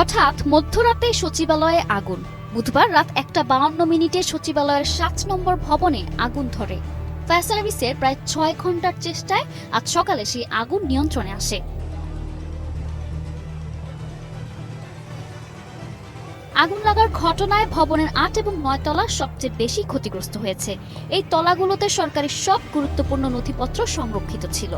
হঠাৎ মধ্যরাতে সচিবালয়ে আগুন। বুধবার রাত 1:52 সচিবালয়ের 7 নম্বর ভবনে আগুন ধরে। ফায়ার সার্ভিসের প্রায় 6 ঘন্টার চেষ্টায় আজ সকালে সেই আগুন নিয়ন্ত্রণে আসে। আগুন লাগার ঘটনায় ভবনের 8 এবং 9 তলা সবচেয়ে বেশি ক্ষতিগ্রস্ত হয়েছে। এই তলাগুলোতে সরকারি সব গুরুত্বপূর্ণ নথিপত্র সংরক্ষিত ছিল।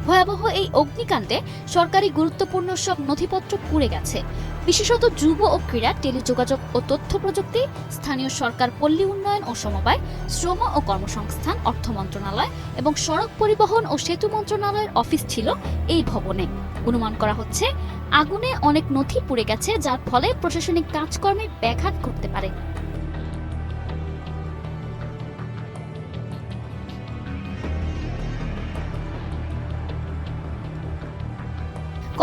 ভয়াবহ এই অগ্নিকাণ্ডে সরকারি গুরুত্বপূর্ণ সব নথিপত্র পুড়ে গেছে। বিশেষত যুব ও ক্রীড়া, টেলিযোগাযোগ ও তথ্য প্রযুক্তি, স্থানীয় সরকার, পল্লী উন্নয়ন ও সমবায়, শ্রম ও কর্মসংস্থান, অর্থ মন্ত্রণালয় এবং সড়ক পরিবহন ও সেতু মন্ত্রণালয়ের অফিস ছিল এই ভবনে। অনুমান করা হচ্ছে আগুনে অনেক নথি পুড়ে গেছে, যার ফলে প্রশাসনিক কাজকর্মে ব্যাঘাত ঘটতে পারে।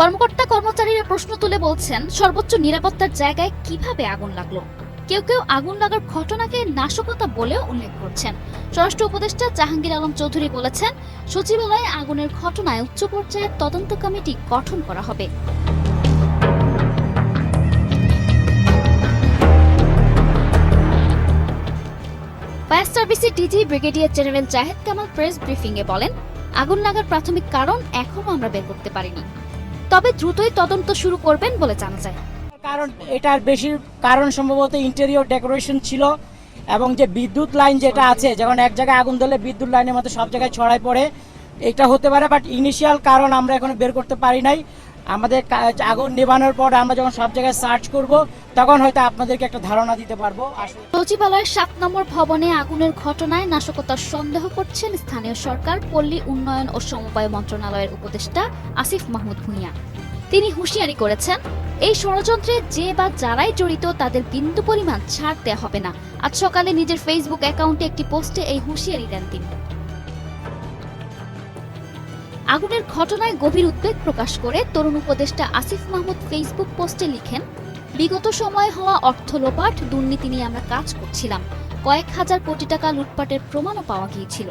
কর্মকর্তা-কর্মচারীরা প্রশ্ন তুলে বলছেন, সর্বোচ্চ নিরাপত্তার জায়গায় কিভাবে আগুন লাগলো। কেউ কেউ আগুন লাগার ঘটনাকে নাশকতা বলেও উল্লেখ করছেন। স্বরাষ্ট্র উপদেষ্টা জাহাঙ্গীর আলম চৌধুরী বলেছেন, সচিবালয়ে আগুনের ঘটনায় উচ্চ পর্যায়ের তদন্ত কমিটি গঠন করা হবে। ফায়ার সার্ভিসের DG brigadier general Zahed Kamal press ব্রিফিংয়ে বলেন, আগুন লাগার প্রাথমিক কারণ এখনো আমরা বের করতে পারিনি, তবে দ্রুতই তদন্ত শুরু করবেন বলে জানা যায়। কারণ এটার বেশি কারণ সম্ভবত ইন্টেরিয়র ডেকোরেশন ছিল, এবং যে বিদ্যুৎ লাইন যেটা আছে, যখন এক জায়গায় আগুন ধরলে বিদ্যুৎ লাইনের মতো সব জায়গায় ছড়ায় পড়ে, এটা হতে পারে। বাট ইনিশিয়াল কারণ আমরা এখনো বের করতে পারি নাই। আমাদের আগুন নেভানোর পর আমরা যখন সব জায়গায় সার্চ করব, তখন হয়তো আপনাদেরকে একটা ধারণা দিতে পারবো। সচিবালয়ের 7 নম্বর ভবনে আগুনের ঘটনায় নাশকতার সন্দেহ করছেন স্থানীয় সরকার, পল্লী উন্নয়ন ও সমবায় মন্ত্রণালয়ের উপদেষ্টা আসিফ মাহমুদ ভুঁইয়া। তিনি হুঁশিয়ারি করেছেন, এই ষড়যন্ত্রে যে বা যারাই জড়িত তাদের বিন্দু পরিমাণ ছাড় দেওয়া হবে না। আজ সকালে নিজের ফেসবুক অ্যাকাউন্টে একটি পোস্টে এই হুঁশিয়ারি দেন তিনি। আগুনের ঘটনায় গভীর উদ্বেগ প্রকাশ করে তরুণ উপদেষ্টা আসিফ মাহমুদ ফেসবুক পোস্টে লিখেন, বিগত সময়ে হওয়া অর্থ লোপাট, দুর্নীতি নিয়ে আমরা কাজ করছিলাম। কয়েক হাজার কোটি টাকা লুটপাটের প্রমাণও পাওয়া গিয়েছিল।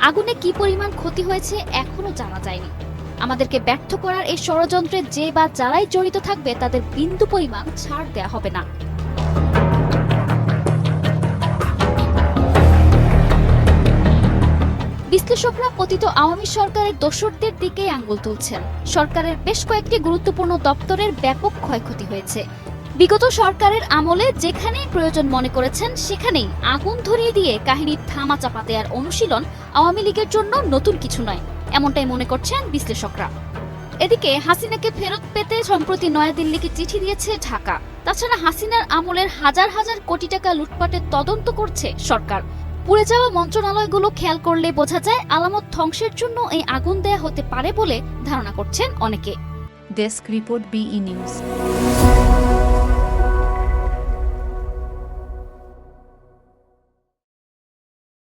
আগুনে কি পরিমাণ ক্ষতি হয়েছে এখনো জানা যায়নি। আমাদেরকে ব্যর্থ করার এই ষড়যন্ত্রে যে বা যারাই জড়িত থাকবে তাদের বিন্দু পরিমাণ ছাড় দেওয়া হবে না। বিশ্লেষকরা পতিত আওয়ামী সরকারের দোসরদের দিকেই আঙুল তুলছেন। সরকারের বেশ কয়েকটি গুরুত্বপূর্ণ দপ্তরের ব্যাপক ক্ষয়ক্ষতি হয়েছে। বিগত সরকারের আমলে যেখানেই প্রয়োজন মনে করেছেন সেখানেই আগুন ধরিয়ে দিয়ে কাহিনীর ধামাচাপা দেওয়ার অনুশীলন আওয়ামী লীগের জন্য নতুন কিছু নয়, এমনটাই মনে করছেন বিশ্লেষকরা। এদিকে হাসিনাকে ফেরত পেতে সম্প্রতি নয়াদিল্লিকে চিঠি দিয়েছে ঢাকা। তাছাড়া হাসিনার আমলের হাজার হাজার কোটি টাকা লুটপাটের তদন্ত করছে সরকার। পুড়ে যাওয়া মন্ত্রণালয়গুলো খেয়াল করলে বোঝা যায় আলামত ধ্বংসের জন্য এই আগুন দেয়া হতে পারে বলে ধারণা করছেন অনেকে। Desk report BE news.